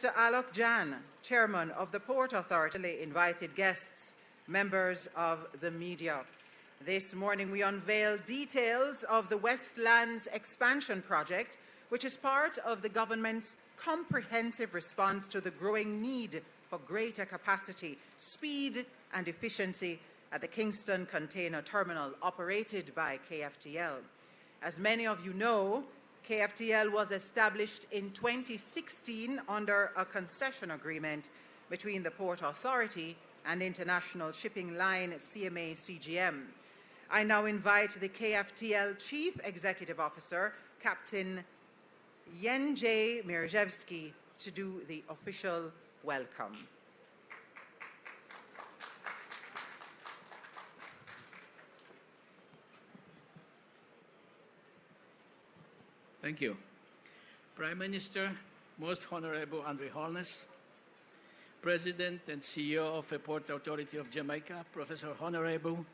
Mr. Alok Jan, Chairman of the Port Authority, invited guests, members of the media. This morning we unveil details of the Westland's expansion project, which is part of the government's comprehensive response to the growing need for greater capacity, speed and efficiency at the Kingston container terminal operated by KFTL. As many of you know, KFTL was established in 2016 under a concession agreement between the Port Authority and International Shipping Line CMA CGM. I now invite the KFTL Chief Executive Officer, Captain Jędrzej Mierzewski, to do the official welcome. Thank you. Prime Minister, Most Honorable Andre Holness, President and CEO of the Port Authority of Jamaica, Professor Honorable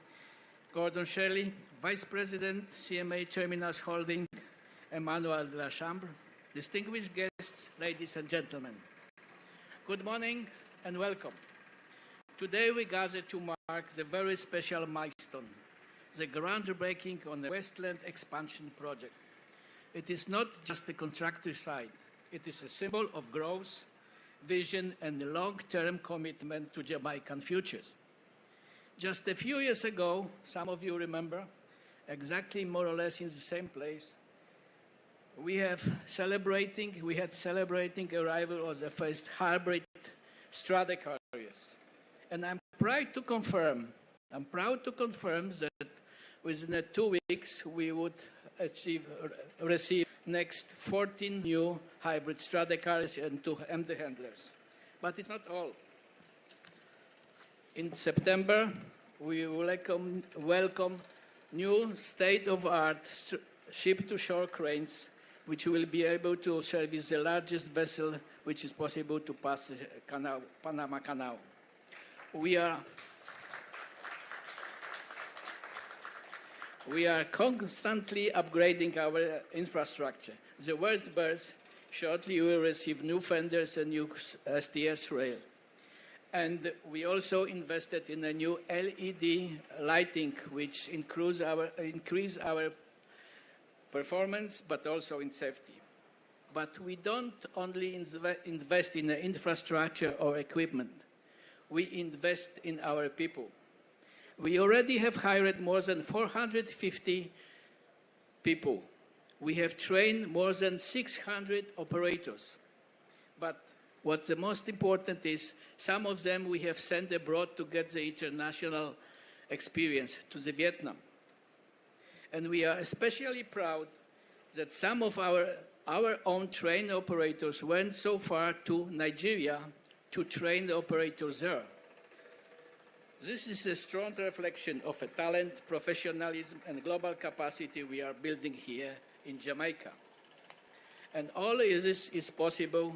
Gordon Shirley, Vice President, CMA Terminals Holding, Emmanuel de la Chambre, distinguished guests, ladies and gentlemen. Good morning and welcome. Today we gather to mark the very special milestone, the groundbreaking on the Westland expansion project. It is not just a contractor side. It is a symbol of growth, vision, and long-term commitment to Jamaican futures. Just a few years ago, some of you remember, exactly more or less in the same place, we had celebrating arrival of the first hybrid strata carriers. And I'm proud to confirm that within 2 weeks we would receive next 14 new hybrid strata carriers and 2 empty handlers. But it's not all. In September, we will welcome new state-of-art ship-to-shore cranes, which will be able to service the largest vessel which is possible to pass the Panama Canal. We are constantly upgrading our infrastructure. The worst berths, shortly you will receive new fenders and new STS rail. And we also invested in a new LED lighting, which increase our performance, but also in safety. But we don't only invest in the infrastructure or equipment. We invest in our people. We already have hired more than 450 people. We have trained more than 600 operators. But what the most important is, some of them we have sent abroad to get the international experience to the Vietnam. And we are especially proud that some of our own trained operators went so far to Nigeria to train the operators there. This is a strong reflection of a talent, professionalism, and global capacity we are building here in Jamaica. And all of this is possible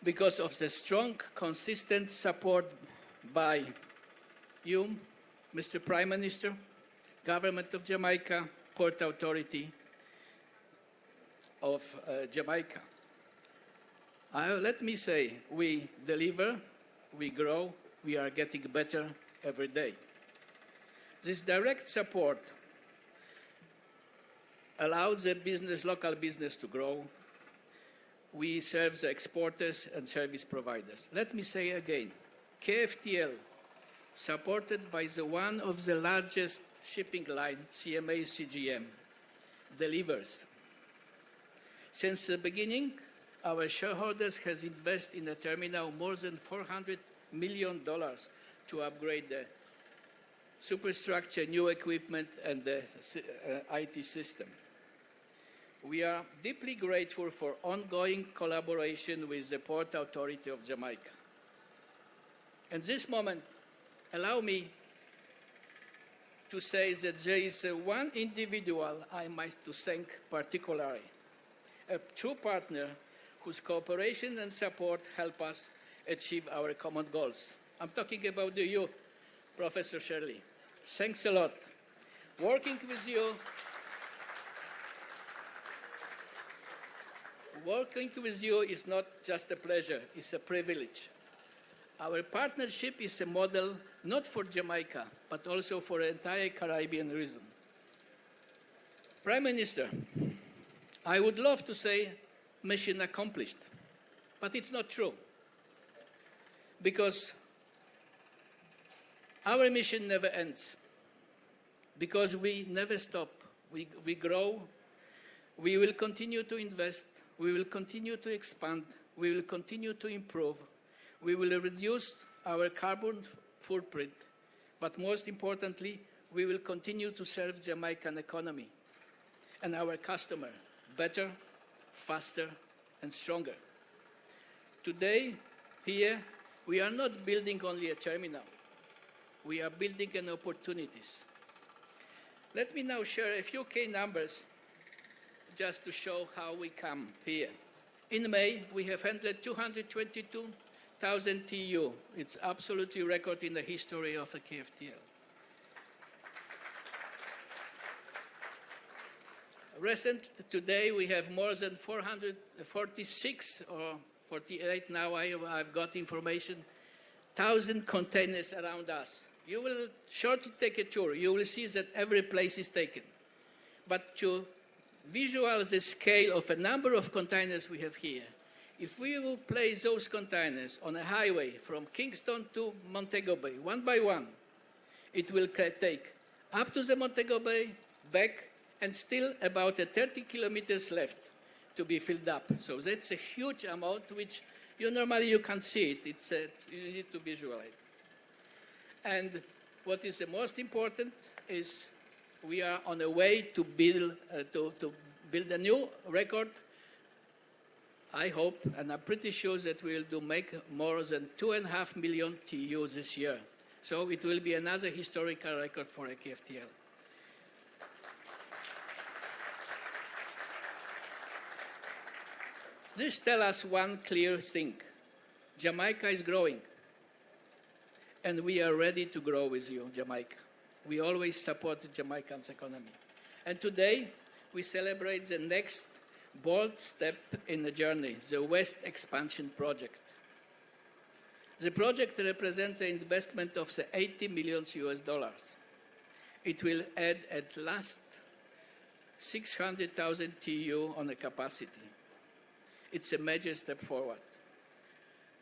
because of the strong, consistent support by you, Mr. Prime Minister, Government of Jamaica, Port Authority of Jamaica. Let me say, we deliver, we grow, we are getting better every day. This direct support allows the local business to grow. We serve the exporters and service providers. Let me say again, KFTL, supported by one of the largest shipping line, CMA CGM, delivers. Since the beginning, our shareholders has invested in the terminal more than $400 million to upgrade the superstructure, new equipment, and the IT system. We are deeply grateful for ongoing collaboration with the Port Authority of Jamaica. At this moment, allow me to say that there is one individual I must to thank particularly, a true partner whose cooperation and support help us achieve our common goals. I'm talking about you, Professor Shirley. Thanks a lot. Working with you is not just a pleasure, it's a privilege. Our partnership is a model not for Jamaica, but also for the entire Caribbean region. Prime Minister, I would love to say mission accomplished, but it's not true. Because our mission never ends. Because we never stop. We grow. We will continue to invest. We will continue to expand. We will continue to improve. We will reduce our carbon footprint. But most importantly, we will continue to serve the Jamaican economy and our customer better, faster, and stronger. Today, here, we are not building only a terminal. We are building an opportunities. Let me now share a few key numbers just to show how we come here. In May, we have handled 222,000 TEU. It's absolutely record in the history of the KFTL. Today, we have more than 446 or 48 now, I've got information, 1,000 containers around us. You will shortly take a tour. You will see that every place is taken. But to visualize the scale of a number of containers we have here, if we will place those containers on a highway from Kingston to Montego Bay, one by one, it will take up to the Montego Bay, back, and still about 30 kilometers left to be filled up. So that's a huge amount, which normally you can't see it. You need to visualize it. And what is the most important is we are on a way to build a new record. I hope, and I'm pretty sure that we will make more than 2.5 million TEU this year. So it will be another historical record for a KFTL. This tells us one clear thing. Jamaica is growing. And we are ready to grow with you, Jamaica. We always support Jamaican's economy. And today, we celebrate the next bold step in the journey, the West Expansion Project. The project represents an investment of the $80 million US. It will add at last 600,000 TEU on the capacity. It's a major step forward.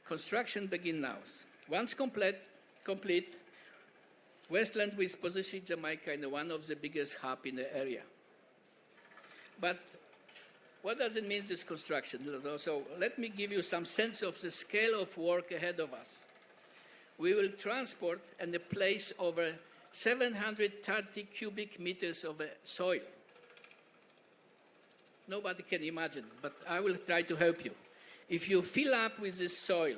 Construction begins now. Once complete, Westland will position Jamaica in one of the biggest hubs in the area. But what does it mean, this construction? So let me give you some sense of the scale of work ahead of us. We will transport and place over 730 cubic meters of soil. Nobody can imagine, but I will try to help you. If you fill up with this soil,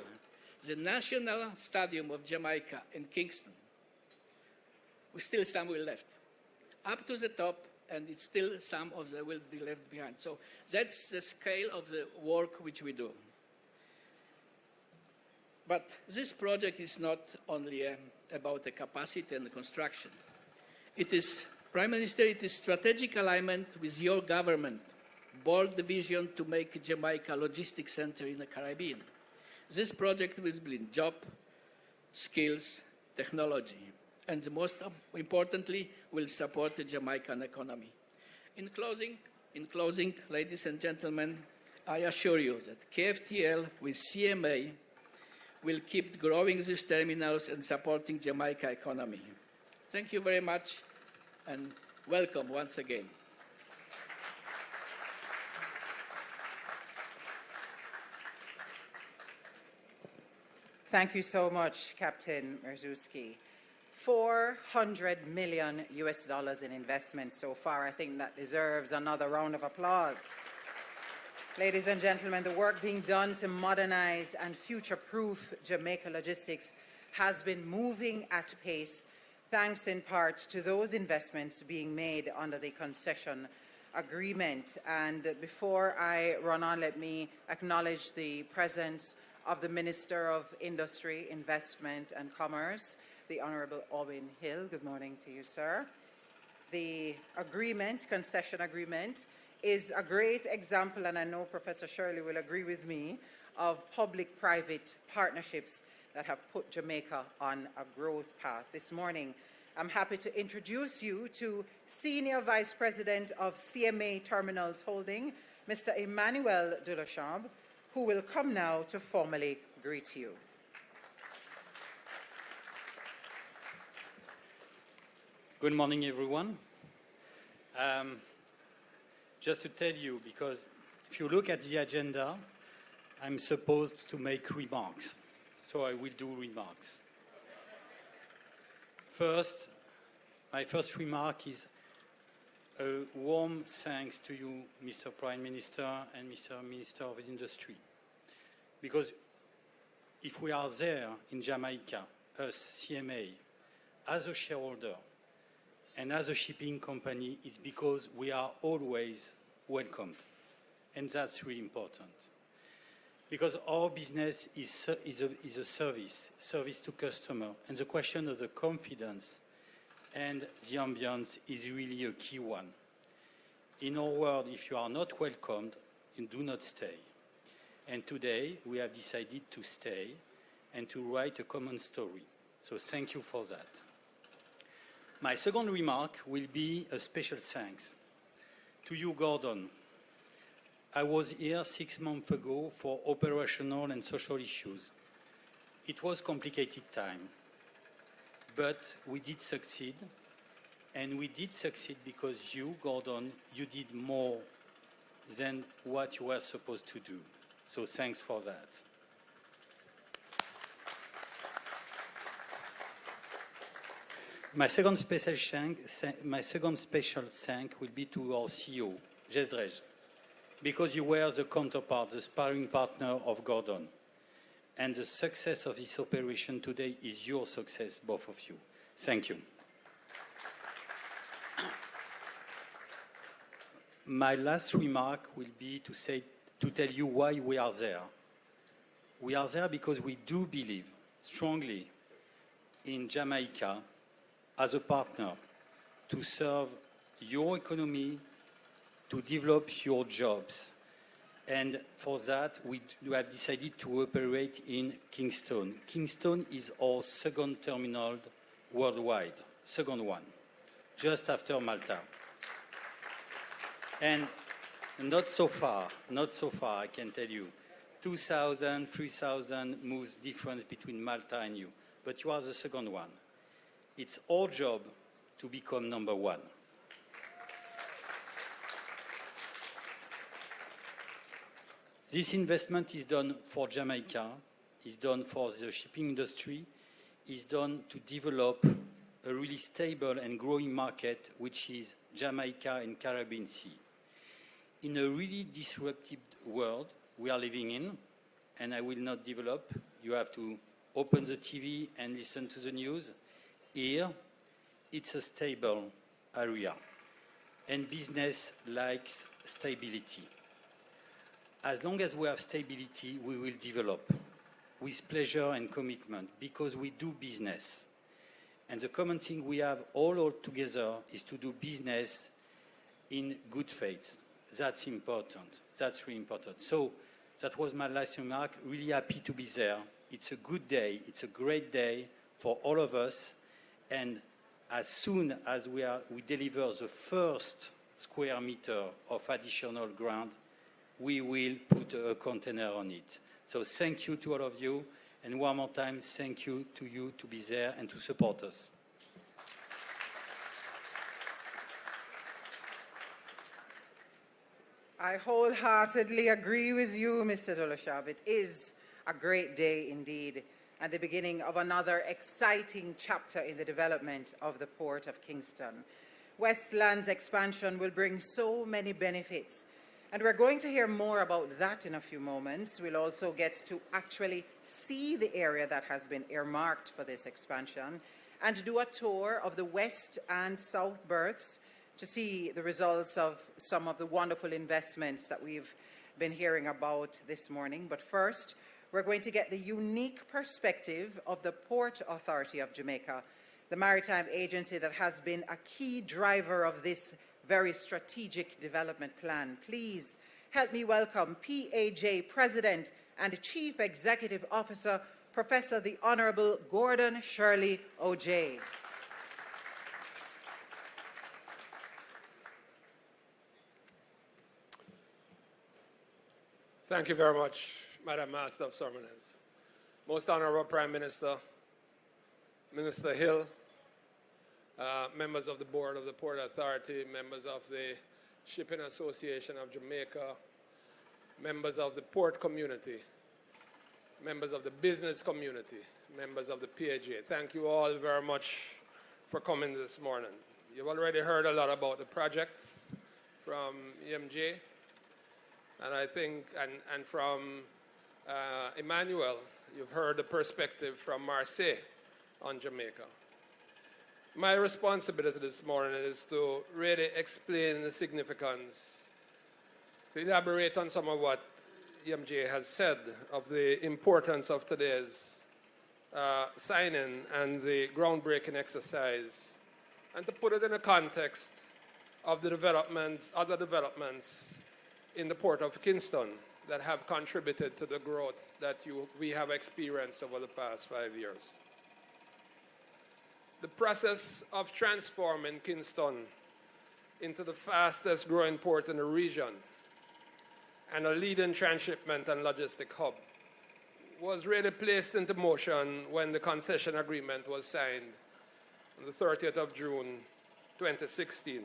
the National Stadium of Jamaica in Kingston, still some will left. Up to the top, and it's still some of them will be left behind. So that's the scale of the work which we do. But this project is not only about the capacity and the construction. It is, Prime Minister, it is strategic alignment with your government, bold vision to make Jamaica a logistics center in the Caribbean. This project will bring job, skills, technology, and most importantly, will support the Jamaican economy. In closing, ladies and gentlemen, I assure you that KFTL with CMA will keep growing these terminals and supporting Jamaica economy. Thank you very much, and welcome once again. Thank you so much, Captain Merzuski. $400 million US in investment so far. I think that deserves another round of applause. Ladies and gentlemen, the work being done to modernize and future-proof Jamaica logistics has been moving at pace, thanks in part to those investments being made under the concession agreement. And before I run on, let me acknowledge the presence of the Minister of Industry, Investment and Commerce, the Honourable Owen Hill. Good morning to you, sir. The agreement, concession agreement, is a great example, and I know Professor Shirley will agree with me, of public-private partnerships that have put Jamaica on a growth path. This morning, I'm happy to introduce you to Senior Vice President of CMA Terminals Holding, Mr. Emmanuel de la Chambre, who will come now to formally greet you. Good morning, everyone. Just to tell you, because if you look at the agenda, I'm supposed to make remarks, so I will do remarks. First, my first remark is a warm thanks to you, Mr. Prime Minister and Mr. Minister of Industry, because if we are there in Jamaica, us, CMA, as a shareholder, and as a shipping company, it's because we are always welcomed. And that's really important. Because our business is a service to customer. And the question of the confidence and the ambience is really a key one. In our world, if you are not welcomed, you do not stay. And today, we have decided to stay and to write a common story. So thank you for that. My second remark will be a special thanks to you, Gordon. I was here 6 months ago for operational and social issues. It was a complicated time, but we did succeed, and we did succeed because you, Gordon, you did more than what you were supposed to do. So thanks for that. My second special thank will be to our CEO, Jesdrej, because you were the counterpart, the sparring partner of Gordon. And the success of this operation today is your success, both of you. Thank you. My last remark will be to tell you why we are there. We are there because we do believe strongly in Jamaica as a partner to serve your economy, to develop your jobs. And for that, we have decided to operate in Kingston. Kingston is our second terminal worldwide, second one, just after Malta. And not so far, I can tell you. 2,000, 3,000 moves difference between Malta and you. But you are the second one. It's our job to become number one. This investment is done for Jamaica, is done for the shipping industry, is done to develop a really stable and growing market, which is Jamaica and Caribbean Sea. In a really disruptive world we are living in, and I will not develop, you have to open the TV and listen to the news. Here, it's a stable area, and business likes stability. As long as we have stability, we will develop with pleasure and commitment because we do business. And the common thing we have all together is to do business in good faith. That's important. That's really important. So that was my last remark. Really happy to be there. It's a good day. It's a great day for all of us. And as soon as we deliver the first square meter of additional ground, we will put a container on it. So thank you to all of you. And one more time, thank you to be there and to support us. I wholeheartedly agree with you, Mr. de la Chambre. It is a great day indeed, and the beginning of another exciting chapter in the development of the Port of Kingston. Westland's expansion will bring so many benefits, and we're going to hear more about that in a few moments. We'll also get to actually see the area that has been earmarked for this expansion and do a tour of the west and south berths to see the results of some of the wonderful investments that we've been hearing about this morning. But first, we're going to get the unique perspective of the Port Authority of Jamaica, the maritime agency that has been a key driver of this very strategic development plan. Please help me welcome PAJ President and Chief Executive Officer, Professor the Honourable Gordon Shirley O'Jay. Thank you very much, Madam Master of Ceremonies. Most Honourable Prime Minister, Minister Hill, members of the Board of the Port Authority, members of the Shipping Association of Jamaica, members of the port community, members of the business community, members of the PAJ. Thank you all very much for coming this morning. You've already heard a lot about the project from EMJ, and I think, and from Emmanuel, you've heard the perspective from Marseille on Jamaica. My responsibility this morning is to really explain the significance, to elaborate on some of what EMJ has said of the importance of today's signing and the groundbreaking exercise, and to put it in the context of the developments, other developments in the port of Kingston that have contributed to the growth that we have experienced over the past 5 years. The process of transforming Kingston into the fastest growing port in the region and a leading transshipment and logistic hub was really placed into motion when the concession agreement was signed on the 30th of June 2016,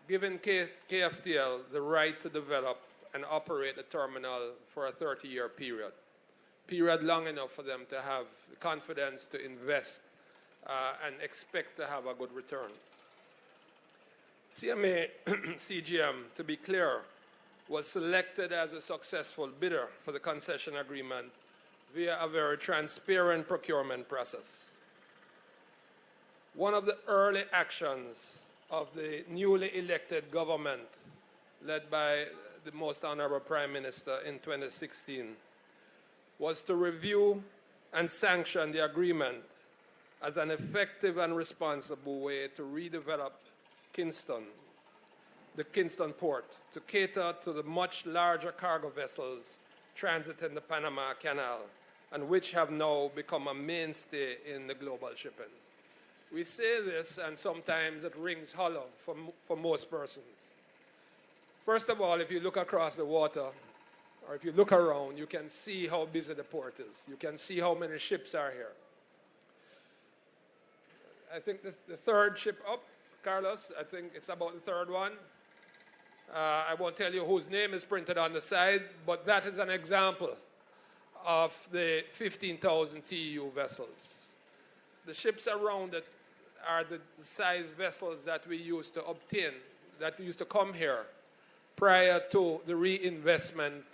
giving KFTL the right to develop and operate the terminal for a 30-year period long enough for them to have the confidence to invest and expect to have a good return. CMA CGM, to be clear, was selected as a successful bidder for the concession agreement via a very transparent procurement process. One of the early actions of the newly elected government, led by the Most Honourable Prime Minister in 2016, was to review and sanction the agreement as an effective and responsible way to redevelop Kingston, the Kingston port, to cater to the much larger cargo vessels transiting the Panama Canal, and which have now become a mainstay in the global shipping. We say this, and sometimes it rings hollow for most persons. First of all, if you look across the water, or if you look around, you can see how busy the port is. You can see how many ships are here. I think this, the third ship up, Carlos, I think it's about the third one. I won't tell you whose name is printed on the side, but that is an example of the 15,000 TEU vessels. The ships around it are the size vessels that we used to obtain, that used to come here prior to the reinvestment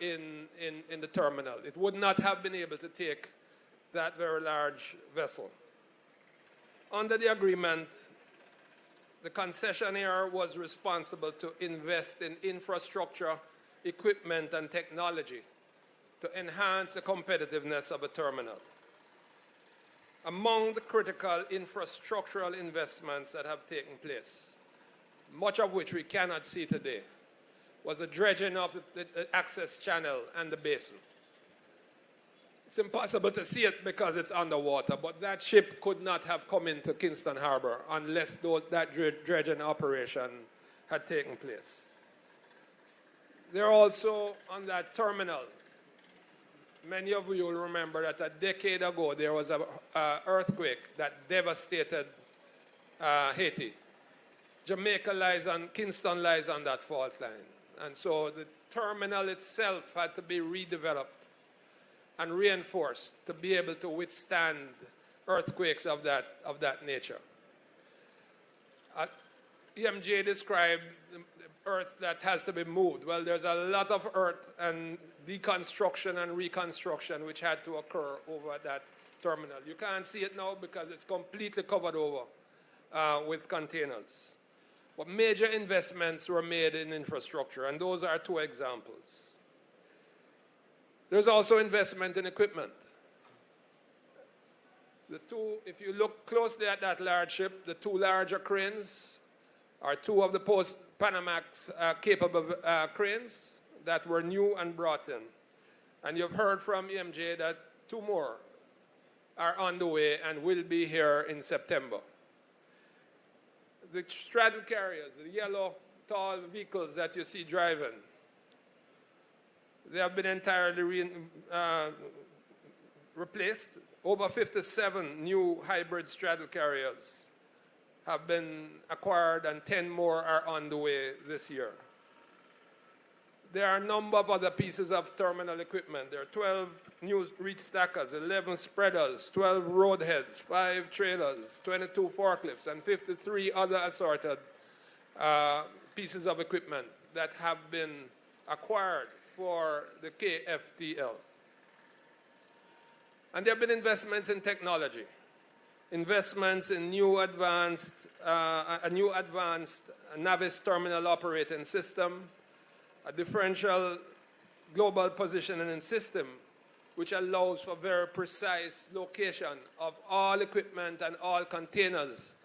in the terminal. It would not have been able to take that very large vessel. Under the agreement, the concessionaire was responsible to invest in infrastructure, equipment, and technology to enhance the competitiveness of a terminal. Among the critical infrastructural investments that have taken place, much of which we cannot see today, was the dredging of the access channel and the basin. It's impossible to see it because it's underwater, but that ship could not have come into Kingston Harbor unless that dredging operation had taken place. There also, on that terminal, many of you will remember that a decade ago there was an earthquake that devastated Haiti. Jamaica lies on, Kingston lies on that fault line. And so the terminal itself had to be redeveloped and reinforced to be able to withstand earthquakes of that nature. EMJ described the earth that has to be moved. Well, there's a lot of earth and deconstruction and reconstruction which had to occur over that terminal. You can't see it now because it's completely covered over with containers. But major investments were made in infrastructure, and those are two examples. There's also investment in equipment. The two, if you look closely at that large ship, the two larger cranes are two of the post-Panamax capable cranes that were new and brought in. And you've heard from EMJ that two more are on the way and will be here in September. The straddle carriers, the yellow tall vehicles that you see driving, they have been entirely replaced. Over 57 new hybrid straddle carriers have been acquired and 10 more are on the way this year. There are a number of other pieces of terminal equipment. There are 12 new reach stackers, 11 spreaders, 12 road heads, 5 trailers, 22 forklifts, and 53 other assorted pieces of equipment that have been acquired for the KFTL. And there have been investments in technology, investments in a new advanced Navis terminal operating system, a differential global positioning system which allows for very precise location of all equipment and all containers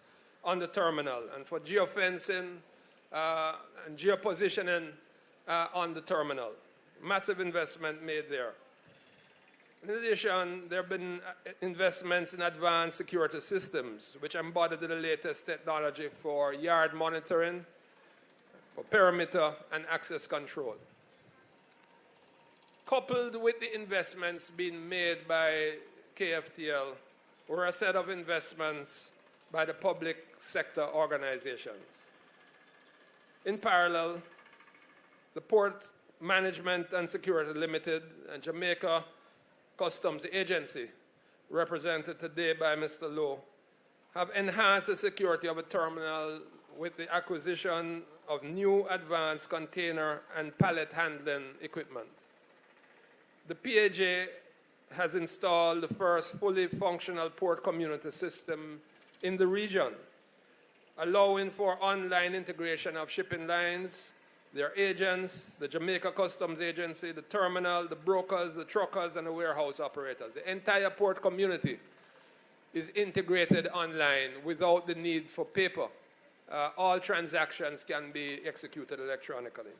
on the terminal, and for geofencing and geopositioning on the terminal. Massive investment made there. In addition, there have been investments in advanced security systems, which embody the latest technology for yard monitoring, for perimeter and access control. Coupled with the investments being made by KFTL were a set of investments by the public sector organizations. In parallel, the Port Management and Security Limited and Jamaica Customs Agency, represented today by Mr. Lowe, have enhanced the security of a terminal with the acquisition of new advanced container and pallet handling equipment. The PAJ has installed the first fully functional port community system in the region, allowing for online integration of shipping lines, their agents, the Jamaica Customs Agency, the terminal, the brokers, the truckers, and the warehouse operators. The entire port community is integrated online without the need for paper. All transactions can be executed electronically.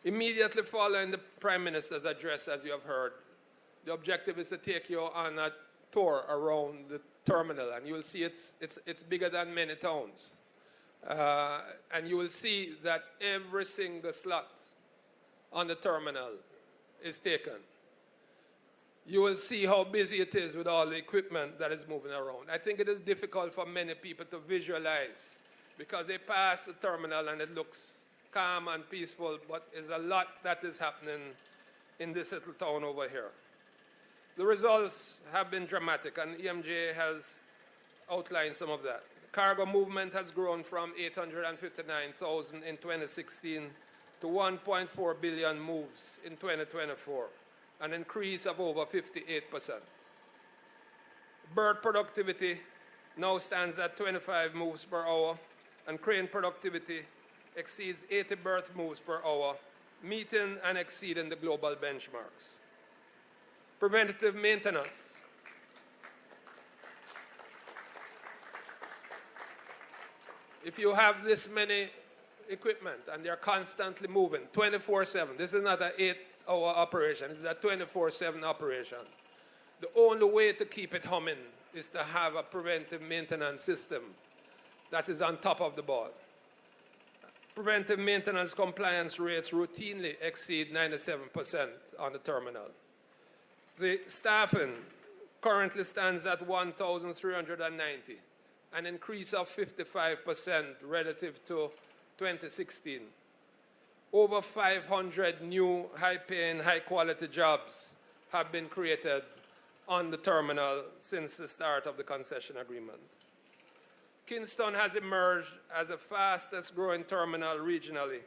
Immediately following the Prime Minister's address, as you have heard, the objective is to take you on a tour around the terminal, and you will see it's bigger than many towns. And you will see that every single slot on the terminal is taken. You will see how busy it is with all the equipment that is moving around. I think it is difficult for many people to visualize because they pass the terminal and it looks calm and peaceful, but there's a lot that is happening in this little town over here. The results have been dramatic, and EMJ has outlined some of that. Cargo movement has grown from 859,000 in 2016 to 1.4 billion moves in 2024, an increase of over 58%. Berth productivity now stands at 25 moves per hour, and crane productivity exceeds 80 berth moves per hour, meeting and exceeding the global benchmarks. Preventative maintenance. If you have this many equipment and they're constantly moving 24/7, this is not an 8-hour operation, this is a 24/7 operation. The only way to keep it humming is to have a preventive maintenance system that is on top of the ball. Preventive maintenance compliance rates routinely exceed 97% on the terminal. The staffing currently stands at 1,390, an increase of 55% relative to 2016. Over 500 new high-paying, high-quality jobs have been created on the terminal since the start of the concession agreement. Kingston has emerged as the fastest growing terminal regionally,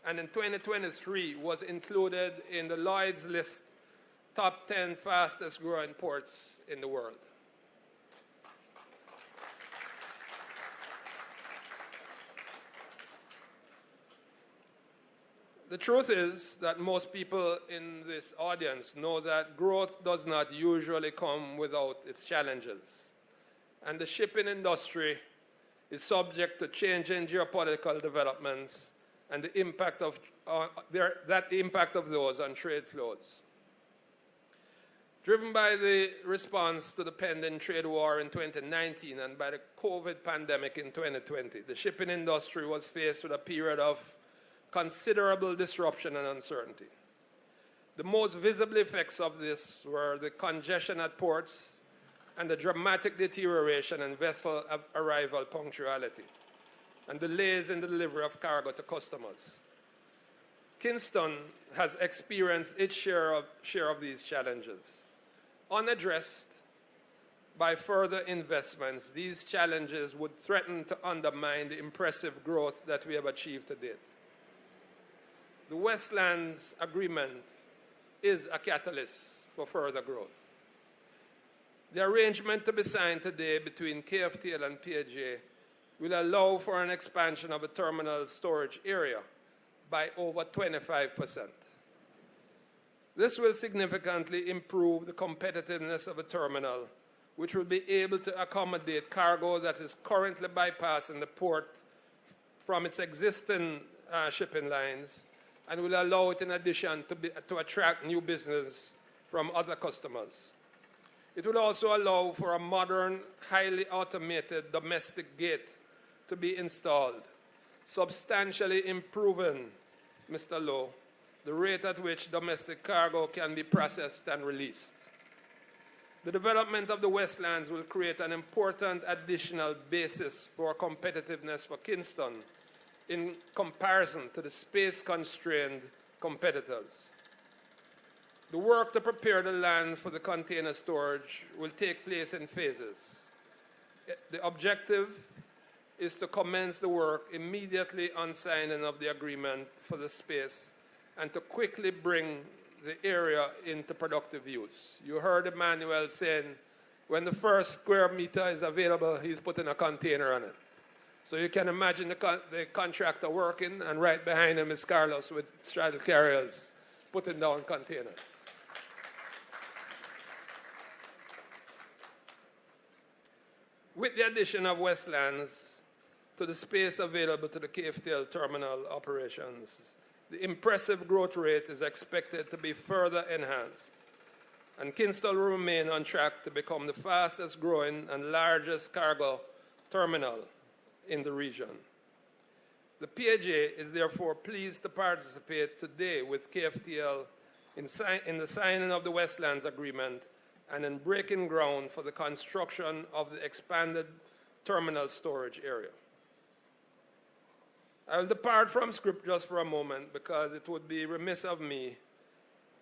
and in 2023 was included in the Lloyd's list top 10 fastest growing ports in the world. The truth is that most people in this audience know that growth does not usually come without its challenges. And the shipping industry is subject to changing geopolitical developments and the impact of those on trade flows. Driven by the response to the pending trade war in 2019 and by the COVID pandemic in 2020, the shipping industry was faced with a period of considerable disruption and uncertainty. The most visible effects of this were the congestion at ports and the dramatic deterioration in vessel arrival punctuality and delays in the delivery of cargo to customers. Kingston has experienced its share of these challenges. Unaddressed by further investments, these challenges would threaten to undermine the impressive growth that we have achieved to date. The Westlands Agreement is a catalyst for further growth. The arrangement to be signed today between KFTL and PAJ will allow for an expansion of the terminal storage area by over 25%. This will significantly improve the competitiveness of a terminal, which will be able to accommodate cargo that is currently bypassing the port from its existing shipping lines, and will allow it in addition to attract new business from other customers. It will also allow for a modern, highly automated domestic gate to be installed, substantially improving, Mr. Lowe, the rate at which domestic cargo can be processed and released. The development of the Westlands will create an important additional basis for competitiveness for Kingston in comparison to the space-constrained competitors. The work to prepare the land for the container storage will take place in phases. The objective is to commence the work immediately on signing of the agreement for the space and to quickly bring the area into productive use. You heard Emmanuel saying when the first square meter is available, he's putting a container on it. So you can imagine the contractor working, and right behind him is Carlos with straddle carriers putting down containers. With the addition of Westlands to the space available to the KFTL terminal operations, the impressive growth rate is expected to be further enhanced, and Kingston will remain on track to become the fastest growing and largest cargo terminal in the region. The PAJ is therefore pleased to participate today with KFTL in the signing of the Westlands Agreement and in breaking ground for the construction of the expanded terminal storage area. I will depart from script just for a moment because it would be remiss of me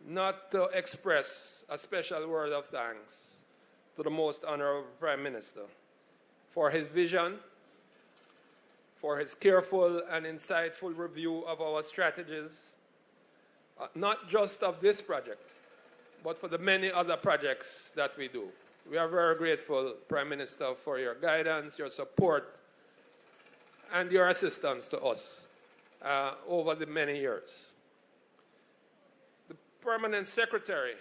not to express a special word of thanks to the Most Honorable Prime Minister for his vision, for his careful and insightful review of our strategies, not just of this project, but for the many other projects that we do. We are very grateful, Prime Minister, for your guidance, your support, and your assistance to us over the many years. The Permanent Secretary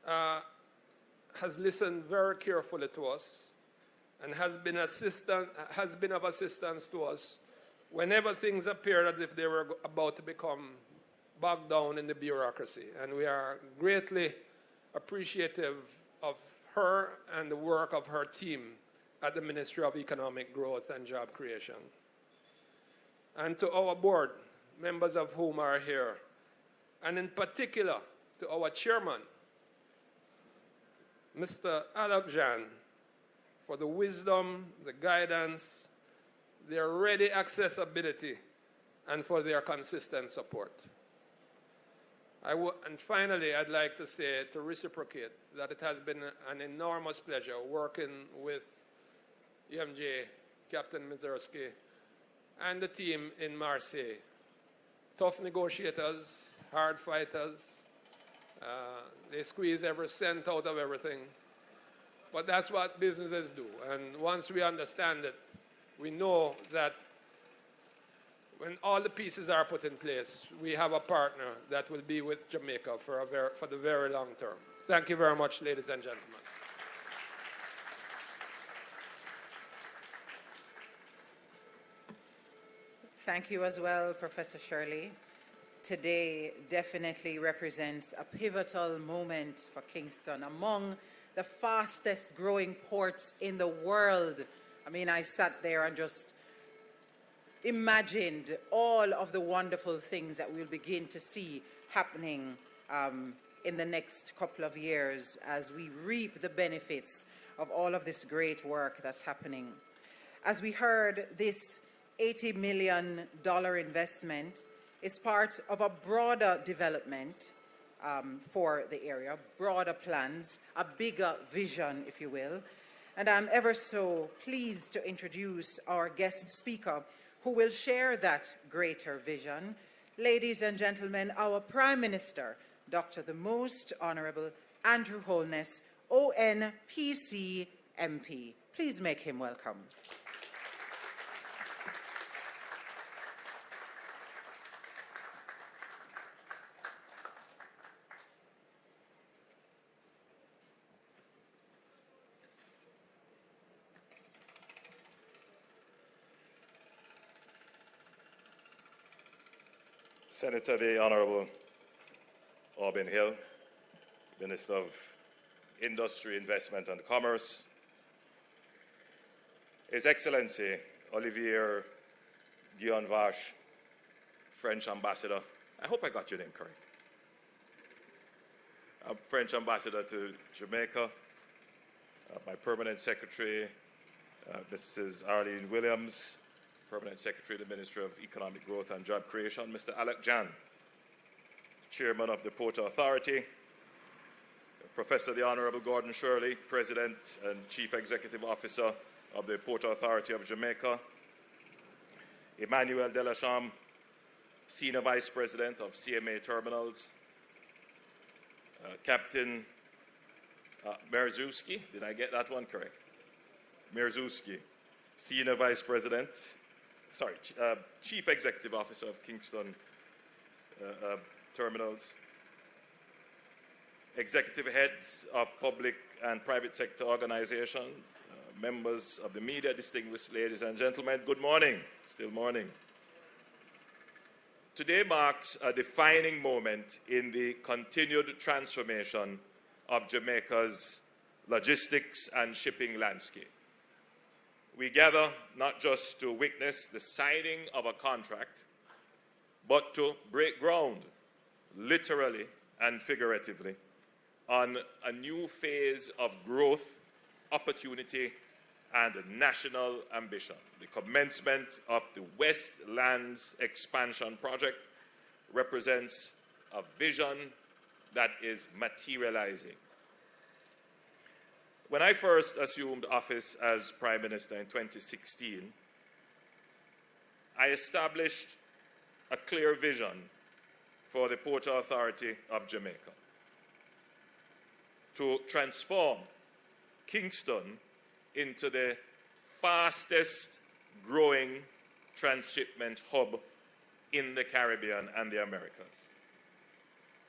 has listened very carefully to us and has been of assistance to us whenever things appeared as if they were about to become bogged down in the bureaucracy. And we are greatly appreciative of her and the work of her team at the Ministry of Economic Growth and Job Creation. And to our board, members of whom are here, and in particular to our chairman, Mr. Alokjan, for the wisdom, the guidance, their ready accessibility, and for their consistent support. And finally, I'd like to say, to reciprocate, that it has been an enormous pleasure working with EMJ, Captain Mizerski, and the team in Marseille. Tough negotiators, hard fighters. They squeeze every cent out of everything. But that's what businesses do. And once we understand it, we know that when all the pieces are put in place, we have a partner that will be with Jamaica for the very long term. Thank you very much, ladies and gentlemen. Thank you as well, Professor Shirley. Today definitely represents a pivotal moment for Kingston, among the fastest growing ports in the world. I mean, I sat there and just imagined all of the wonderful things that we'll begin to see happening in the next couple of years as we reap the benefits of all of this great work that's happening. As we heard, this $80 million investment is part of a broader development for the area, broader plans, a bigger vision, if you will. And I'm ever so pleased to introduce our guest speaker who will share that greater vision. Ladies and gentlemen, our Prime Minister, Dr. the Most Honorable Andrew Holness, ONPC MP. Please make him welcome. Senator the Honourable Auburn Hill, Minister of Industry, Investment and Commerce, His Excellency Olivier Guillaume-Vache, French Ambassador. I hope I got your name correct. I'm French Ambassador to Jamaica, my Permanent Secretary, Mrs. Arlene Williams, Permanent Secretary of the Ministry of Economic Growth and Job Creation, Mr. Alec Jan, Chairman of the Port Authority, Professor the Honourable Gordon Shirley, President and Chief Executive Officer of the Port Authority of Jamaica, Emmanuel Delachambre, Senior Vice President of CMA Terminals, Captain Merzewski, did I get that one correct? Merzewski, Senior Vice President, Chief Executive Officer of Kingston Terminals, Executive Heads of Public and Private Sector Organizations, members of the media, distinguished ladies and gentlemen, good morning, still morning. Today marks a defining moment in the continued transformation of Jamaica's logistics and shipping landscape. We gather not just to witness the signing of a contract, but to break ground, literally and figuratively, on a new phase of growth, opportunity, and national ambition. The commencement of the Westlands expansion project represents a vision that is materializing. When I first assumed office as Prime Minister in 2016, I established a clear vision for the Port Authority of Jamaica to transform Kingston into the fastest growing transshipment hub in the Caribbean and the Americas.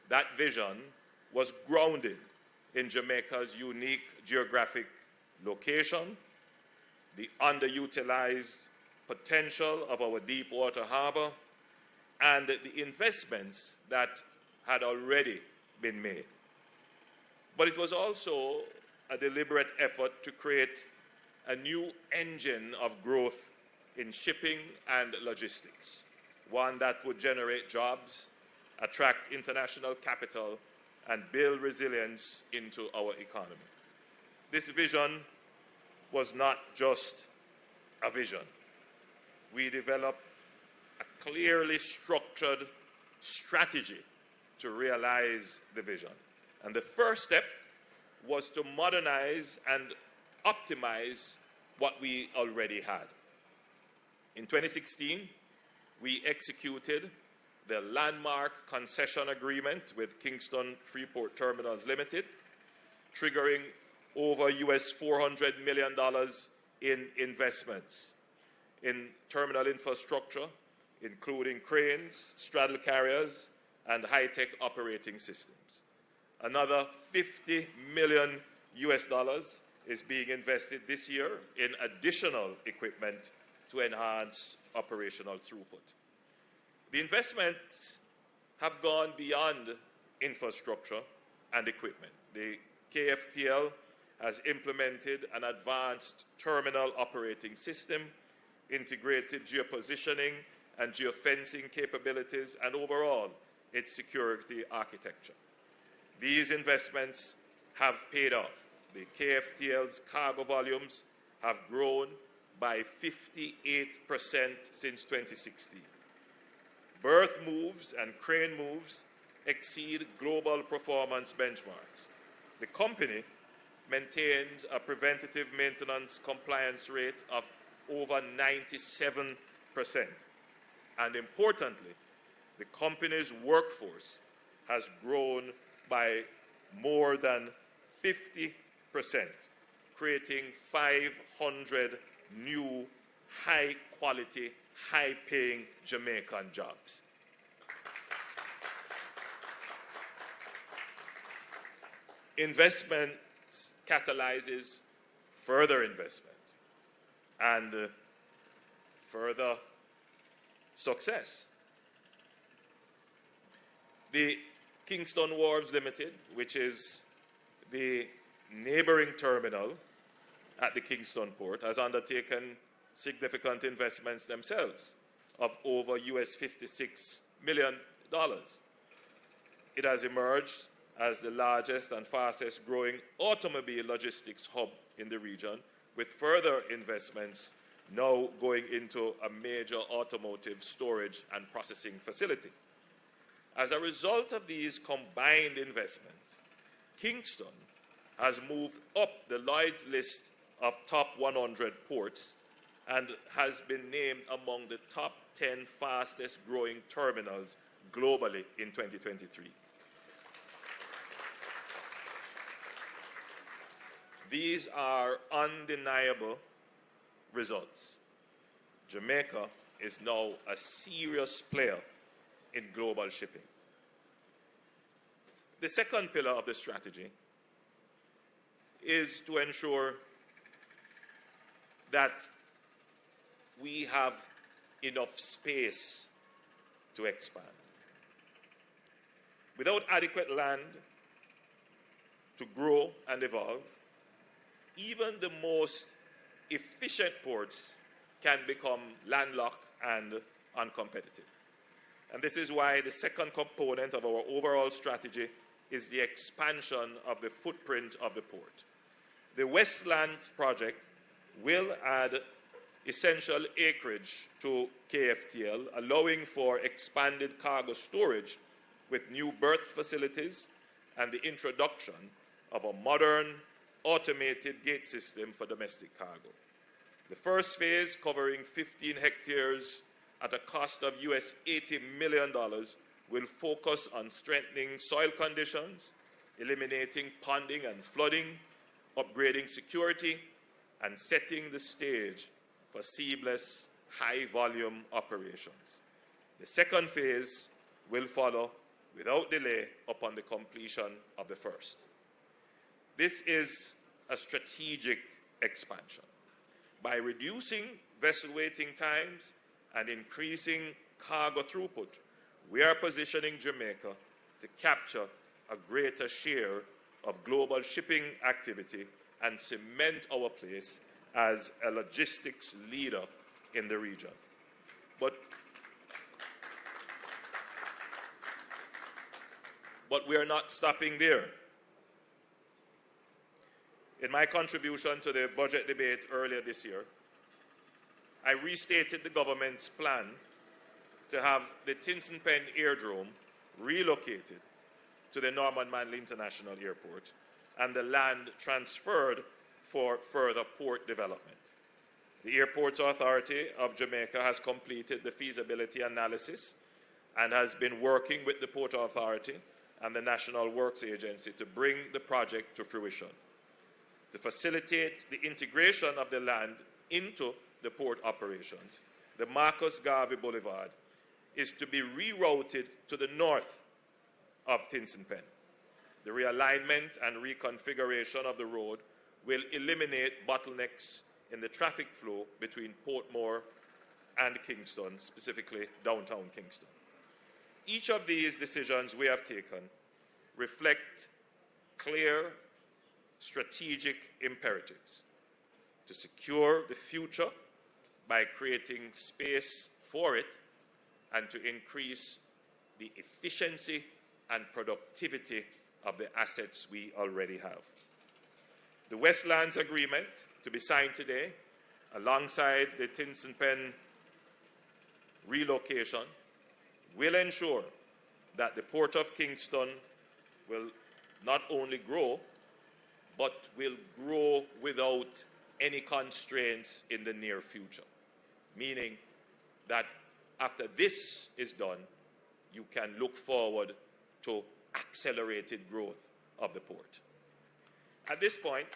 That vision was grounded in Jamaica's unique geographic location, the underutilized potential of our deep water harbor, and the investments that had already been made. But it was also a deliberate effort to create a new engine of growth in shipping and logistics, one that would generate jobs, attract international capital, and build resilience into our economy. This vision was not just a vision. We developed a clearly structured strategy to realize the vision. And the first step was to modernize and optimize what we already had. In 2016, we executed the landmark concession agreement with Kingston Freeport Terminals Limited, triggering over $400 million in investments in terminal infrastructure, including cranes, straddle carriers, and high-tech operating systems. Another $50 million is being invested this year in additional equipment to enhance operational throughput. The investments have gone beyond infrastructure and equipment. The KFTL has implemented an advanced terminal operating system, integrated geopositioning and geofencing capabilities, and overall its security architecture. These investments have paid off. The KFTL's cargo volumes have grown by 58% since 2016. Berth moves and crane moves exceed global performance benchmarks. The company maintains a preventative maintenance compliance rate of over 97%. And importantly, the company's workforce has grown by more than 50%, creating 500 new high-quality, high-paying Jamaican jobs. Investment catalyzes further investment and further success. The Kingston Wharves Limited, which is the neighboring terminal at the Kingston port, has undertaken significant investments themselves of over US $56 million. It has emerged as the largest and fastest growing automobile logistics hub in the region, with further investments now going into a major automotive storage and processing facility. As a result of these combined investments, Kingston has moved up the Lloyd's list of top 100 ports and has been named among the top 10 fastest growing terminals globally in 2023. These are undeniable results. Jamaica is now a serious player in global shipping. The second pillar of the strategy is to ensure that we have enough space to expand. Without adequate land to grow and evolve, even the most efficient ports can become landlocked and uncompetitive. And this is why the second component of our overall strategy is the expansion of the footprint of the port. The Westland project will add essential acreage to KFTL, allowing for expanded cargo storage with new berth facilities and the introduction of a modern automated gate system for domestic cargo. The first phase, covering 15 hectares at a cost of US $80 million, will focus on strengthening soil conditions, eliminating ponding and flooding, upgrading security, and setting the stage for seamless, high-volume operations. The second phase will follow without delay upon the completion of the first. This is a strategic expansion. By reducing vessel waiting times and increasing cargo throughput, we are positioning Jamaica to capture a greater share of global shipping activity and cement our place as a logistics leader in the region. But we are not stopping there. In my contribution to the budget debate earlier this year, I restated the government's plan to have the Kingston Airdrome relocated to the Norman Manley International Airport and the land transferred for further port development. The Airports Authority of Jamaica has completed the feasibility analysis and has been working with the Port Authority and the National Works Agency to bring the project to fruition. To facilitate the integration of the land into the port operations, the Marcus Garvey Boulevard is to be rerouted to the north of Kingston. The realignment and reconfiguration of the road will eliminate bottlenecks in the traffic flow between Portmore and Kingston, specifically downtown Kingston. Each of these decisions we have taken reflect clear strategic imperatives to secure the future by creating space for it and to increase the efficiency and productivity of the assets we already have. The Westlands Agreement, to be signed today, alongside the Kingston Pen relocation, will ensure that the Port of Kingston will not only grow, but will grow without any constraints in the near future. Meaning that after this is done, you can look forward to accelerated growth of the port. At this point,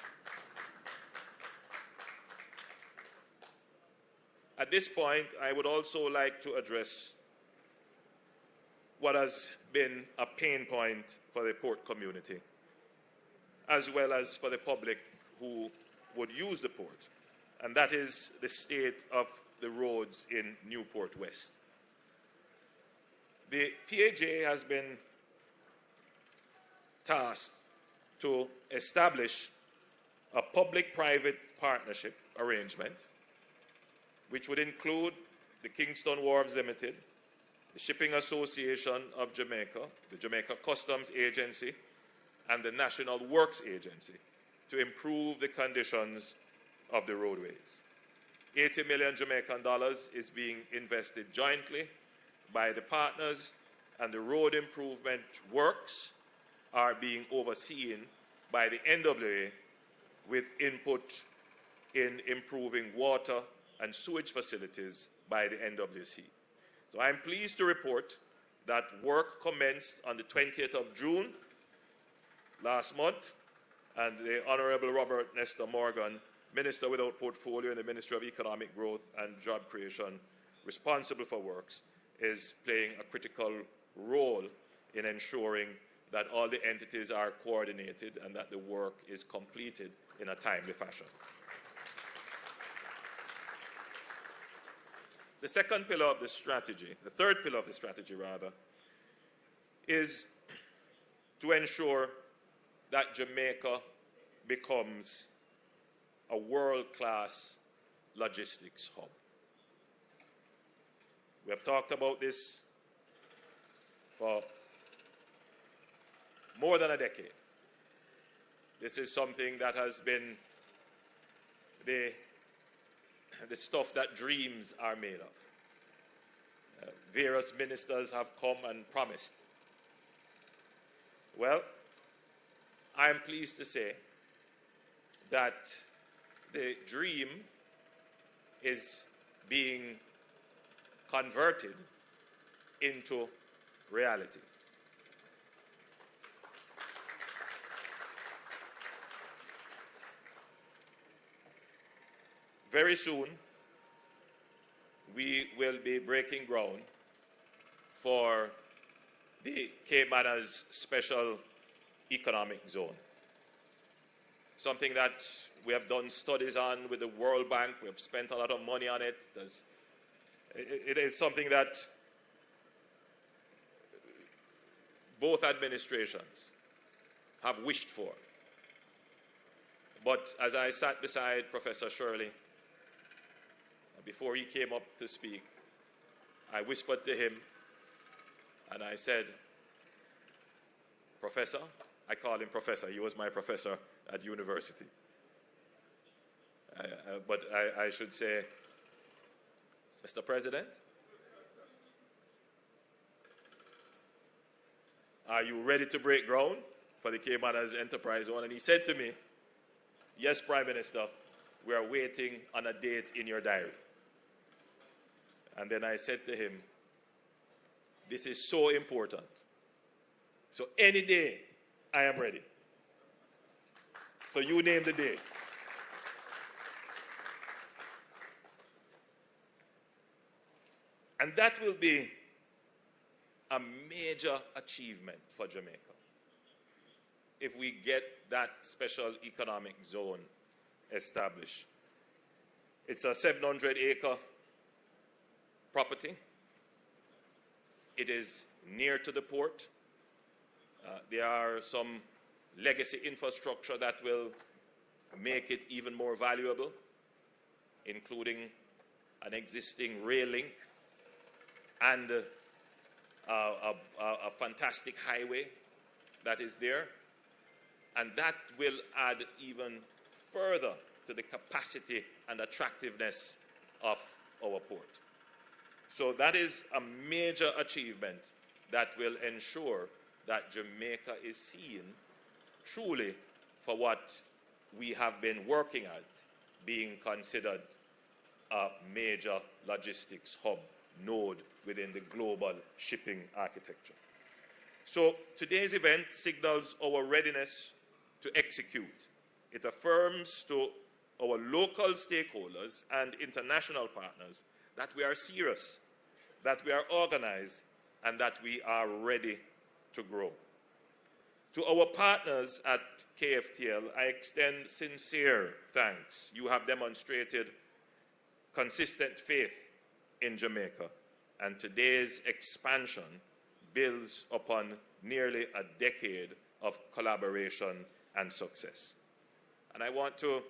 I would also like to address what has been a pain point for the port community, as well as for the public who would use the port, and that is the state of the roads in Newport West. The PAJ has been tasked to establish a public-private partnership arrangement which would include the Kingston Wharves Limited, the Shipping Association of Jamaica, the Jamaica Customs Agency, and the National Works Agency to improve the conditions of the roadways. 80 million Jamaican dollars is being invested jointly by the partners, and the road improvement works are being overseen by the NWA with input in improving water and sewage facilities by the NWC. So I'm pleased to report that work commenced on the 20th of June last month, and the Honorable Robert Nestor Morgan, Minister without portfolio in the Ministry of Economic Growth and Job Creation, responsible for works, is playing a critical role in ensuring that all the entities are coordinated and that the work is completed in a timely fashion. The second pillar of the strategy, the third pillar of the strategy rather, is to ensure that Jamaica becomes a world-class logistics hub. We have talked about this for more than a decade. This is something that has been the stuff that dreams are made of. Various ministers have come and promised. Well, I am pleased to say that the dream is being converted into reality. Very soon, we will be breaking ground for the Caymanas Special Economic Zone. Something that we have done studies on with the World Bank. We have spent a lot of money on it. It is something that both administrations have wished for. But as I sat beside Professor Shirley, before he came up to speak, I whispered to him and I said, Professor, I called him Professor, he was my professor at university. But I should say, Mr. President, are you ready to break ground for the Caymanas Enterprise Zone? And he said to me, yes, Prime Minister, we are waiting on a date in your diary. And then I said to him, this is so important. So any day, I am ready. So you name the date. And that will be a major achievement for Jamaica if we get that special economic zone established. It's a 700-acre property. It is near to the port. There are some legacy infrastructure that will make it even more valuable, including an existing rail link and a fantastic highway that is there. And that will add even further to the capacity and attractiveness of our port. So that is a major achievement that will ensure that Jamaica is seen truly for what we have been working at, being considered a major logistics hub node within the global shipping architecture. So today's event signals our readiness to execute. It affirms to our local stakeholders and international partners that we are serious, that we are organized, and that we are ready to grow. To our partners at KFTL, I extend sincere thanks. You have demonstrated consistent faith in Jamaica, and today's expansion builds upon nearly a decade of collaboration and success. And I want to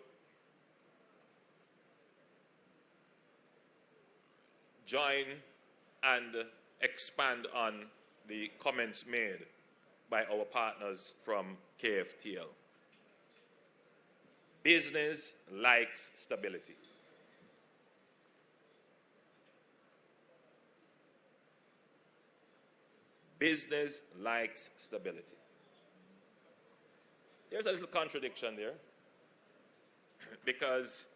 join and expand on the comments made by our partners from KFTL. Business likes stability. Business likes stability. There's a little contradiction there, because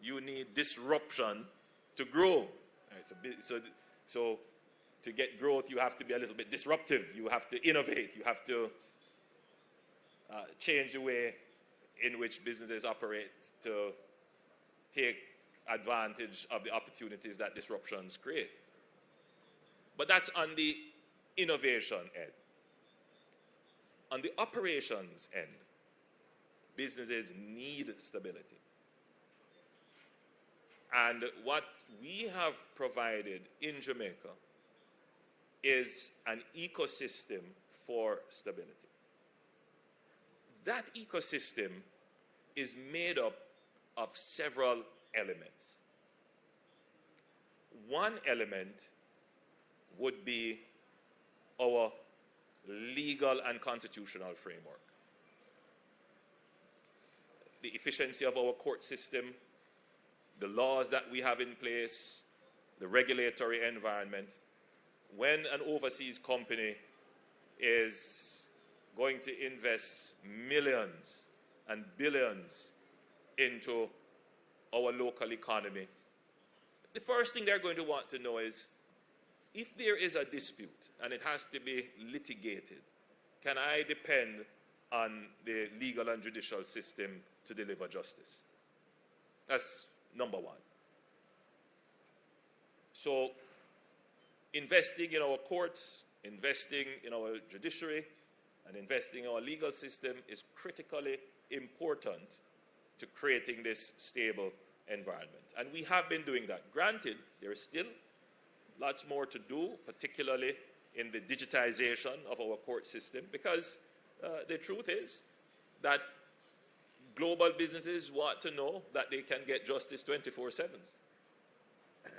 you need disruption to grow. So to get growth, you have to be a little bit disruptive. You have to innovate. You have to change the way in which businesses operate to take advantage of the opportunities that disruptions create. But that's on the innovation end. On the operations end, businesses need stability. And what we have provided in Jamaica is an ecosystem for stability. That ecosystem is made up of several elements. One element would be our legal and constitutional framework. The efficiency of our court system, the laws that we have in place, the regulatory environment. When an overseas company is going to invest millions and billions into our local economy, the first thing they're going to want to know is, if there is a dispute and it has to be litigated, can I depend on the legal and judicial system to deliver justice? That's number one. So investing in our courts, investing in our judiciary, and investing in our legal system is critically important to creating this stable environment. And we have been doing that. Granted, there is still lots more to do, particularly in the digitization of our court system, because the truth is that global businesses want to know that they can get justice 24/7.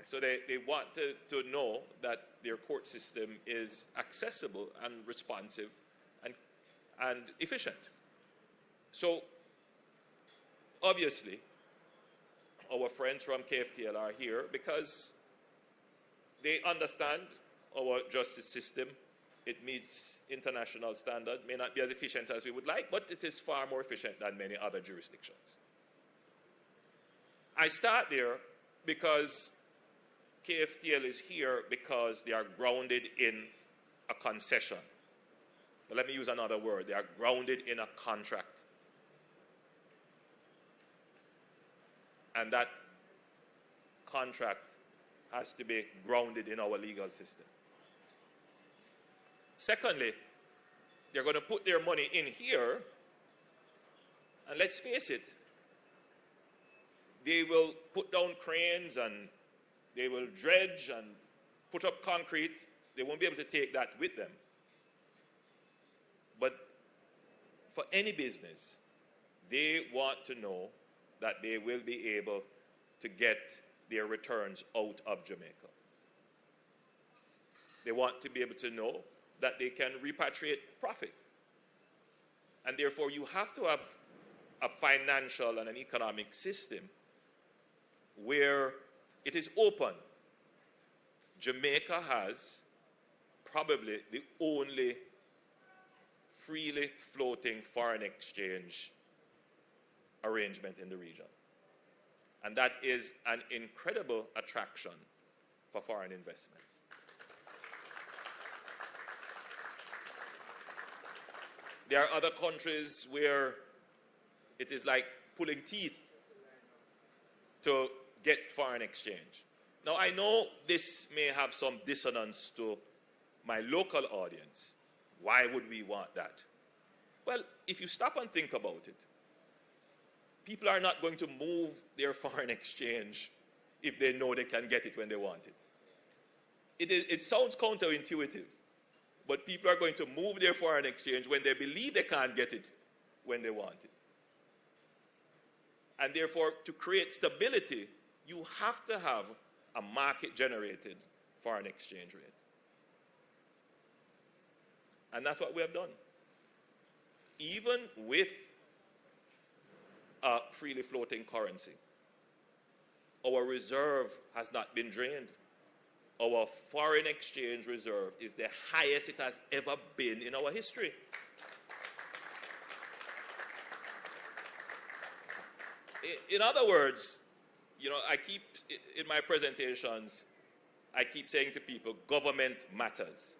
So they want to know that their court system is accessible and responsive and efficient. So obviously, our friends from KFTL are here because they understand our justice system. It meets international standard, may not be as efficient as we would like, but it is far more efficient than many other jurisdictions. I start there because KFTL is here because they are grounded in a concession. But let me use another word. They are grounded in a contract. And that contract has to be grounded in our legal system. Secondly, they're going to put their money in here, and let's face it, they will put down cranes and they will dredge and put up concrete, they won't be able to take that with them. But for any business, they want to know that they will be able to get their returns out of Jamaica. They want to be able to know that they can repatriate profit. And therefore, you have to have a financial and an economic system where it is open. Jamaica has probably the only freely floating foreign exchange arrangement in the region. And that is an incredible attraction for foreign investments. There are other countries where it is like pulling teeth to get foreign exchange. Now, I know this may have some dissonance to my local audience. Why would we want that? Well, if you stop and think about it, people are not going to move their foreign exchange if they know they can get it when they want it. It sounds counterintuitive, but people are going to move their foreign exchange when they believe they can't get it when they want it. And therefore, to create stability, you have to have a market-generated foreign exchange rate. And that's what we have done. Even with a freely floating currency, our reserve has not been drained. Our foreign exchange reserve is the highest it has ever been in our history. In other words, you know, I keep, in my presentations, I keep saying to people, government matters.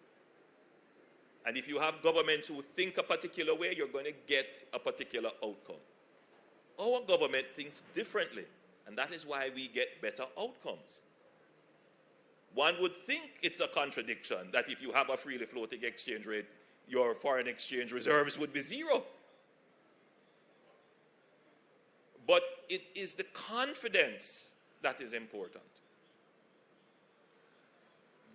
And if you have governments who think a particular way, you're going to get a particular outcome. Our government thinks differently, and that is why we get better outcomes. One would think it's a contradiction that if you have a freely floating exchange rate, your foreign exchange reserves would be zero. But it is the confidence that is important.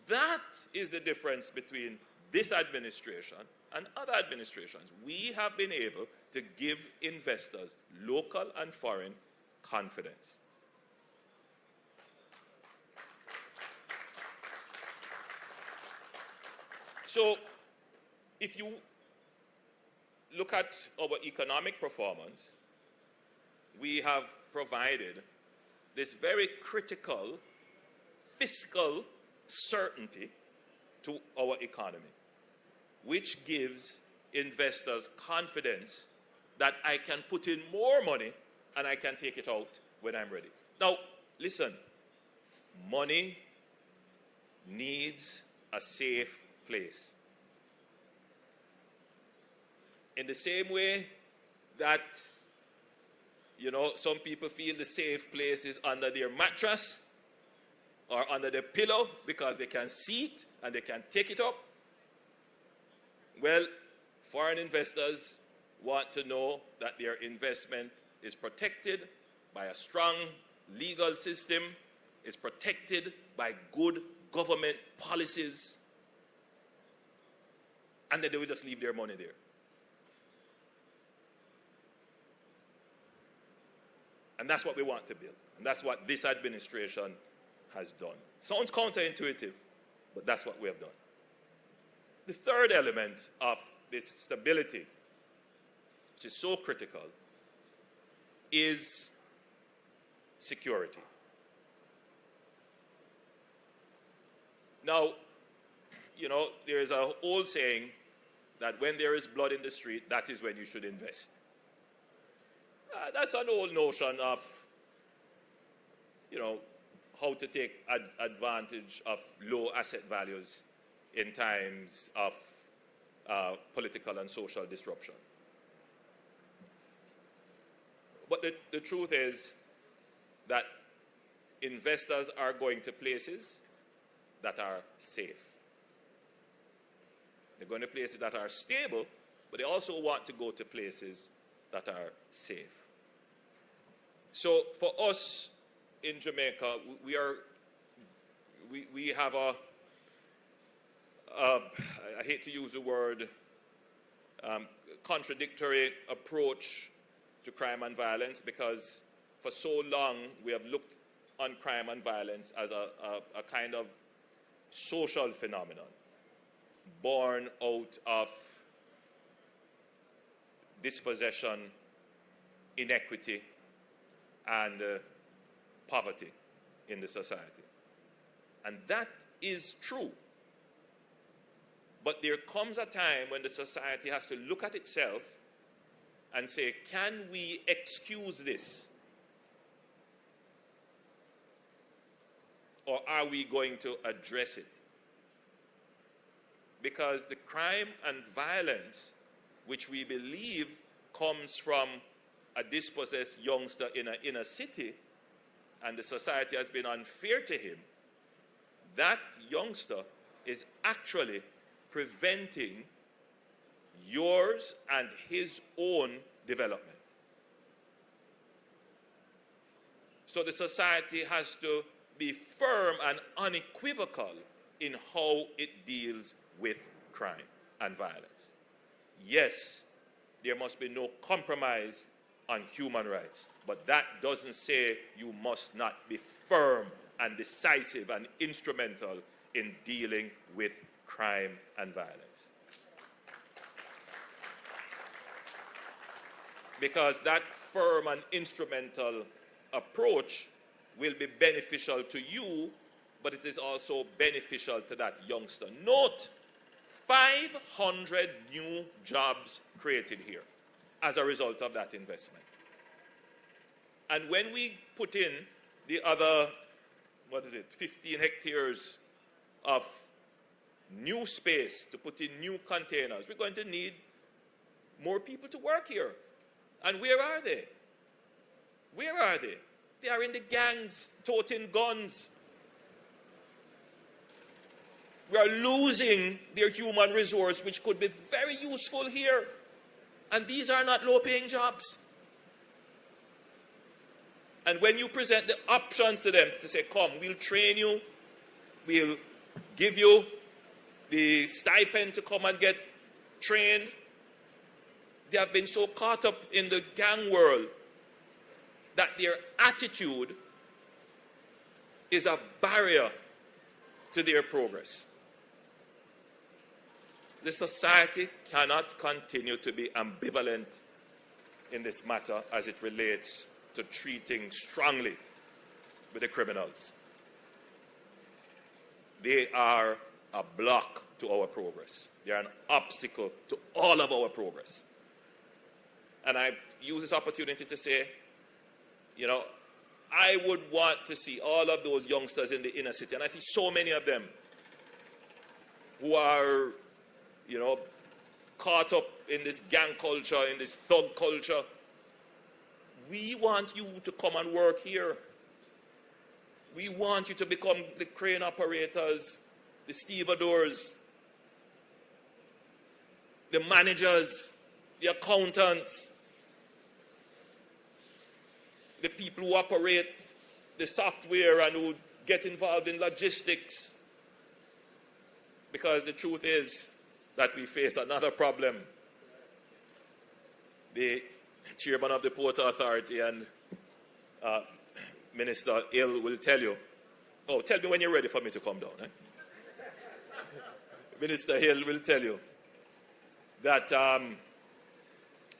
That is the difference between this administration and other administrations. We have been able to give investors, local and foreign, confidence. So, if you look at our economic performance, we have provided this very critical fiscal certainty to our economy, which gives investors confidence that I can put in more money and I can take it out when I'm ready. Now, listen, money needs a safe place. In the same way that, you know, some people feel the safe place is under their mattress or under their pillow because they can see it and they can take it up. Well, foreign investors want to know that their investment is protected by a strong legal system, is protected by good government policies, and then they will just leave their money there. And that's what we want to build. And that's what this administration has done. Sounds counterintuitive, but that's what we have done. The third element of this stability, which is so critical, is security. Now, you know, there is an old saying that when there is blood in the street, that is when you should invest. That's an old notion of, you know, how to take advantage of low asset values in times of political and social disruption. But the truth is that investors are going to places that are safe. They're going to places that are stable, but they also want to go to places that are safe. So for us in Jamaica, we have a I hate to use the word, contradictory approach to crime and violence, because for so long we have looked on crime and violence as a kind of social phenomenon born out of dispossession, inequity, and poverty in the society. And that is true. But there comes a time when the society has to look at itself and say, can we excuse this? Or are we going to address it? Because the crime and violence, which we believe comes from a dispossessed youngster in an inner city, and the society has been unfair to him, that youngster is actually preventing yours and his own development. So the society has to be firm and unequivocal in how it deals with crime and violence. Yes, there must be no compromise on human rights, but that doesn't say you must not be firm and decisive and instrumental in dealing with crime and violence. Because that firm and instrumental approach will be beneficial to you, but it is also beneficial to that youngster. Note, 500 new jobs created here as a result of that investment. And when we put in the other, 15 hectares of new space to put in new containers, we're going to need more people to work here. And where are they? Where are they? They are in the gangs, toting guns. We are losing their human resource, which could be very useful here. And these are not low-paying jobs. And when you present the options to them to say, come, we'll train you, we'll give you the stipend to come and get trained, they have been so caught up in the gang world that their attitude is a barrier to their progress. The society cannot continue to be ambivalent in this matter as it relates to treating strongly with the criminals. They are a block to our progress. They are an obstacle to all of our progress. And I use this opportunity to say, you know, I would want to see all of those youngsters in the inner city, and I see so many of them who are, you know, caught up in this gang culture, in this thug culture. We want you to come and work here. We want you to become the crane operators, the stevedores, the managers, the accountants, the people who operate the software and who get involved in logistics. Because the truth is that we face another problem. The chairman of the Port Authority and Minister Hill will tell you. Oh, tell me when you're ready for me to come down. Minister Hill will tell you that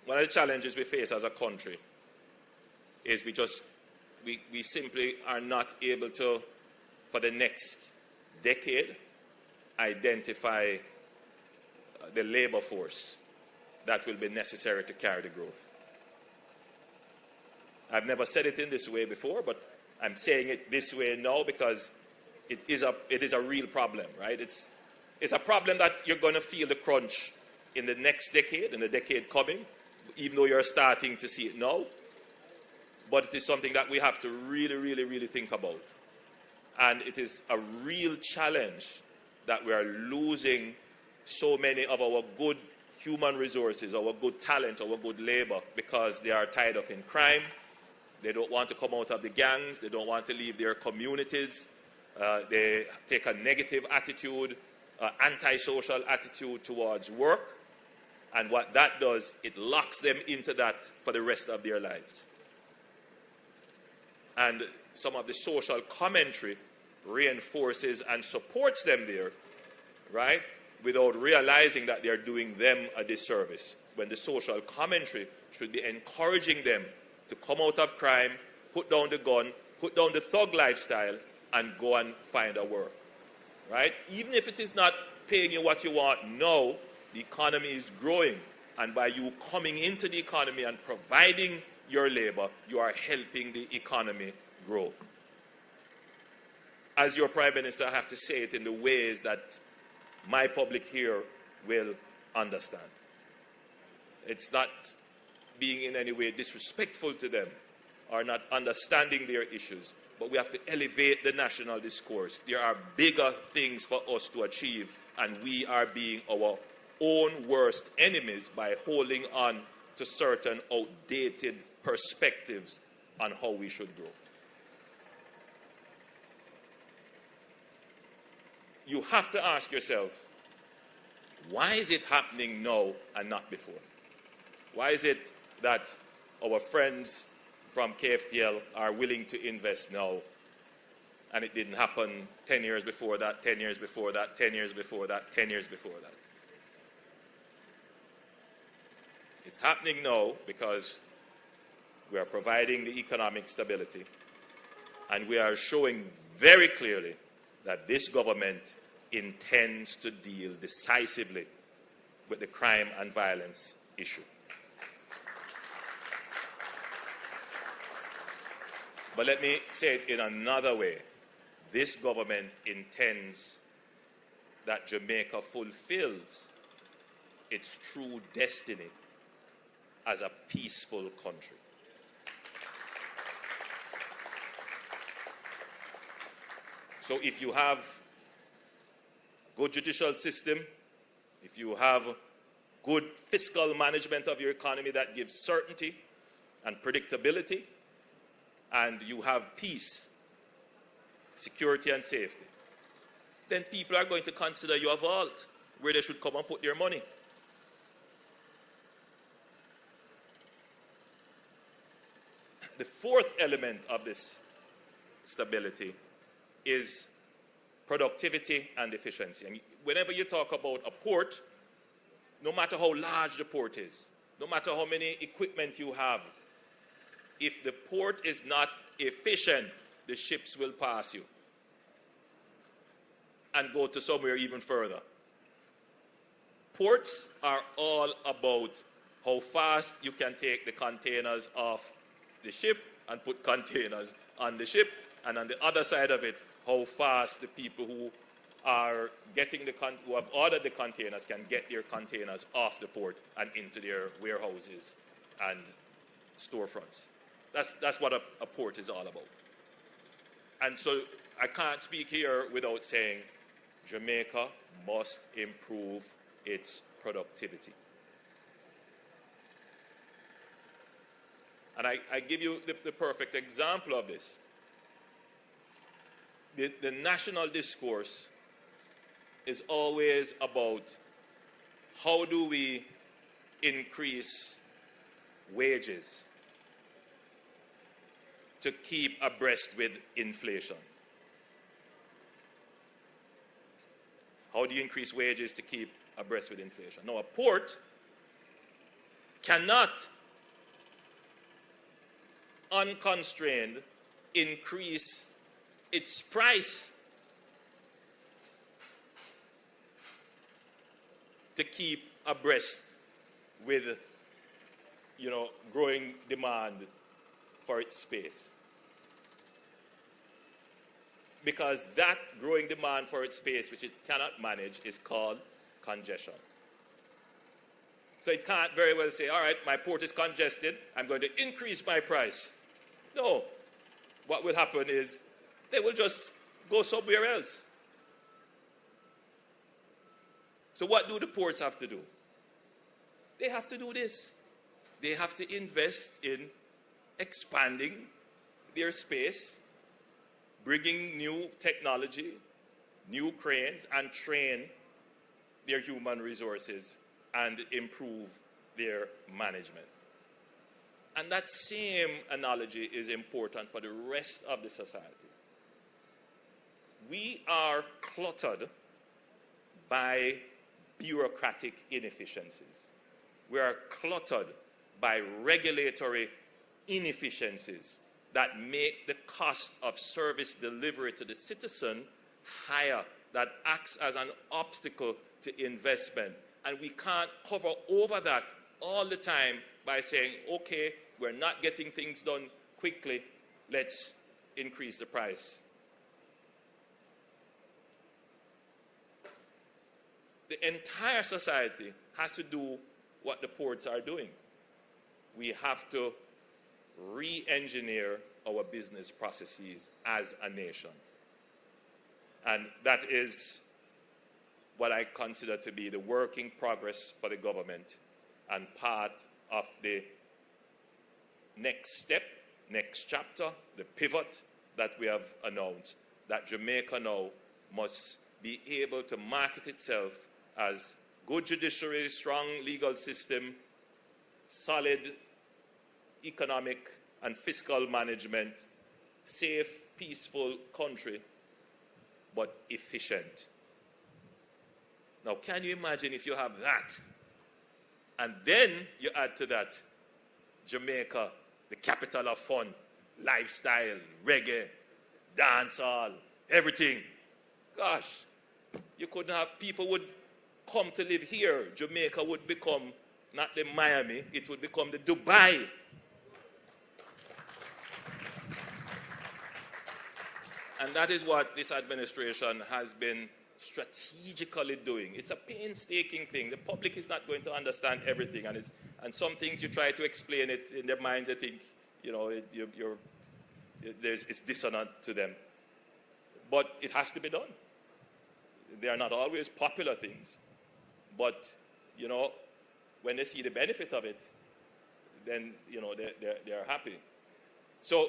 one of the challenges we face as a country is we simply are not able to, for the next decade, identify the labor force that will be necessary to carry the growth. I've never said it in this way before, but I'm saying it this way now because it is a real problem, right? It's a problem that you're going to feel the crunch in the next decade, in the decade coming, even though you're starting to see it now. But it is something that we have to really, really, really think about. And it is a real challenge that we are losing so many of our good human resources, our good talent, our good labor, because they are tied up in crime. They don't want to come out of the gangs. They don't want to leave their communities. They take a negative attitude antisocial attitude towards work. And what that does, it locks them into that for the rest of their lives. And some of the social commentary reinforces and supports them there, right, without realizing that they're doing them a disservice, when the social commentary should be encouraging them to come out of crime, put down the gun, put down the thug lifestyle, and go and find a work, right? Even if it is not paying you what you want now, the economy is growing, and by you coming into the economy and providing your labor, you are helping the economy grow. As your Prime Minister, I have to say it in the ways that my public here will understand. It's not being in any way disrespectful to them or not understanding their issues, but we have to elevate the national discourse. There are bigger things for us to achieve, and we are being our own worst enemies by holding on to certain outdated perspectives on how we should grow. You have to ask yourself, why is it happening now and not before? Why is it that our friends from KFTL are willing to invest now, and it didn't happen 10 years before that, 10 years before that, 10 years before that, 10 years before that? It's happening now because we are providing the economic stability, and we are showing very clearly that this government intends to deal decisively with the crime and violence issue. But let me say it in another way. This government intends that Jamaica fulfills its true destiny as a peaceful country. So if you have good judicial system, if you have good fiscal management of your economy that gives certainty and predictability, and you have peace, security and safety, then people are going to consider you a vault where they should come and put their money. The fourth element of this stability is productivity and efficiency. And whenever you talk about a port, no matter how large the port is, no matter how many equipment you have, if the port is not efficient, the ships will pass you and go to somewhere even further. Ports are all about how fast you can take the containers off the ship and put containers on the ship, and on the other side of it, how fast the people who are getting who have ordered the containers can get their containers off the port and into their warehouses and storefronts. That's what a port is all about. And so I can't speak here without saying Jamaica must improve its productivity. And I give you the perfect example of this. The national discourse is always about how do we increase wages to keep abreast with inflation. How do you increase wages to keep abreast with inflation? Now, a port cannot unconstrained increase its price to keep abreast with, growing demand for its space. Because that growing demand for its space, which it cannot manage, is called congestion. So it can't very well say, all right, my port is congested, I'm going to increase my price. No. What will happen is they will just go somewhere else. So what do the ports have to do? They have to do this. They have to invest in expanding their space, bringing new technology, new cranes, and train their human resources and improve their management. And that same analogy is important for the rest of the society. We are cluttered by bureaucratic inefficiencies. We are cluttered by regulatory inefficiencies that make the cost of service delivery to the citizen higher, that acts as an obstacle to investment. And we can't cover over that all the time by saying, okay, we're not getting things done quickly, let's increase the price. The entire society has to do what the ports are doing. We have to re-engineer our business processes as a nation. And that is what I consider to be the working progress for the government and part of the next step, next chapter, the pivot that we have announced, that Jamaica now must be able to market itself as good judiciary, strong legal system, solid economic and fiscal management, safe, peaceful country, but efficient. Now, can you imagine if you have that, and then you add to that Jamaica, the capital of fun, lifestyle, reggae, dancehall, everything. Gosh, you couldn't have, people would come to live here. Jamaica would become not the Miami, it would become the Dubai. And that is what this administration has been strategically doing. It's a painstaking thing. The public is not going to understand everything, and some things you try to explain it in their minds, they think, you know, it's dissonant to them. But it has to be done. They are not always popular things, but you know, when they see the benefit of it, then you know they are happy. So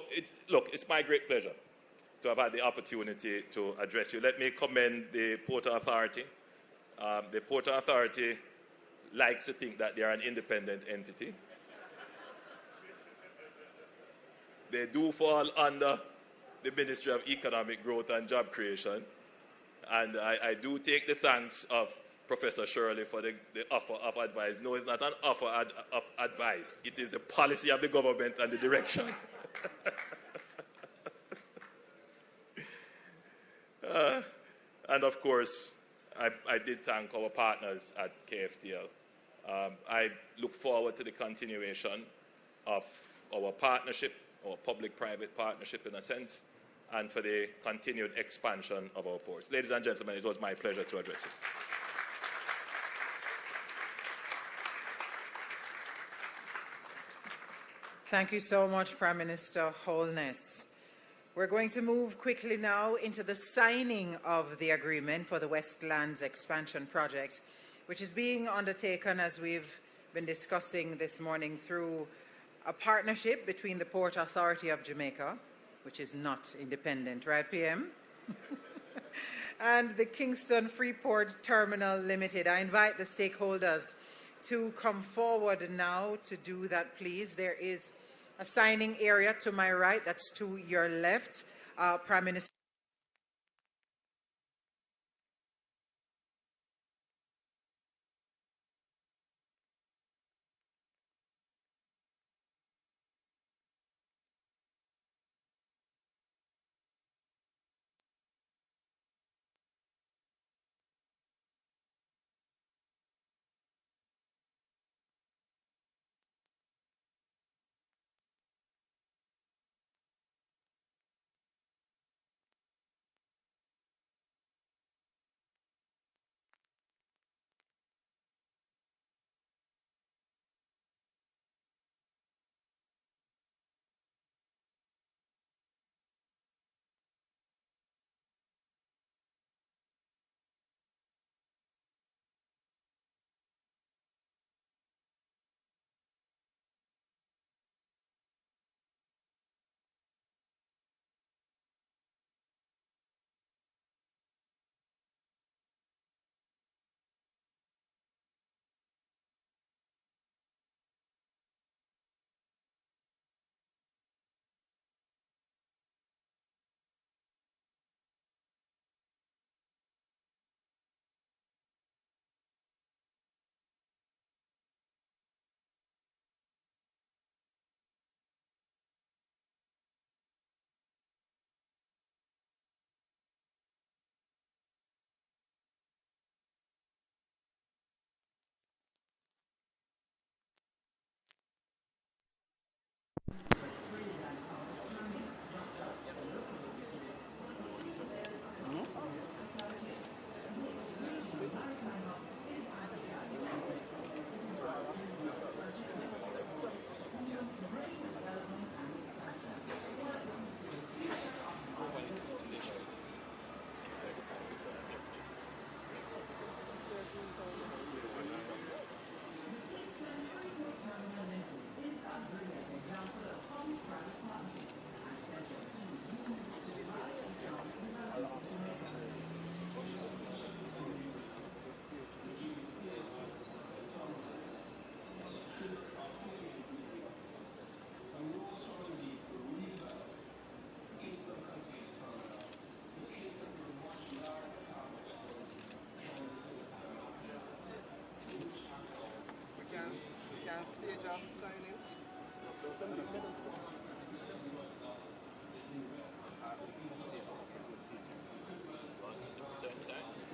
look, it's my great pleasure to have had the opportunity to address you. Let me commend the Port Authority. The Port Authority likes to think that they are an independent entity. They do fall under the Ministry of Economic Growth and Job Creation. And I do take the thanks of Professor Shirley for the offer of advice. No, it's not an offer of advice. It is the policy of the government and the direction. And of course, I did thank our partners at KFTL. I look forward to the continuation of our partnership, our public-private partnership in a sense, and for the continued expansion of our ports. Ladies and gentlemen, it was my pleasure to address you. Thank you so much, Prime Minister Holness. We're going to move quickly now into the signing of the agreement for the Westlands expansion project, which is being undertaken, as we've been discussing this morning, through a partnership between the Port Authority of Jamaica, which is not independent, right, PM? And the Kingston Freeport Terminal Limited. I invite the stakeholders to come forward now to do that, please. There is a signing area to my right, that's to your left. Prime Minister.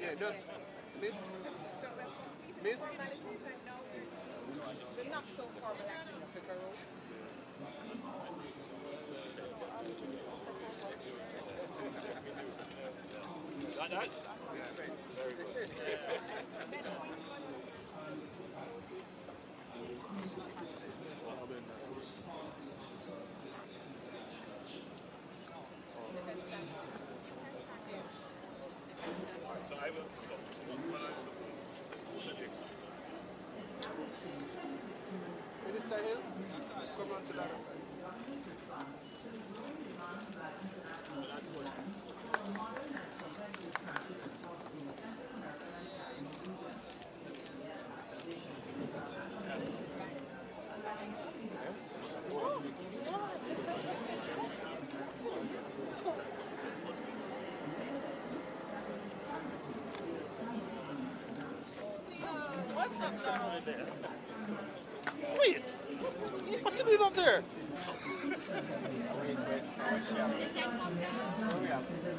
Yeah, just miss. Miss. The not so formal Like that? Very good. So I will Minister Hill, come on to the other side. Wait! What you doing up there? Wait.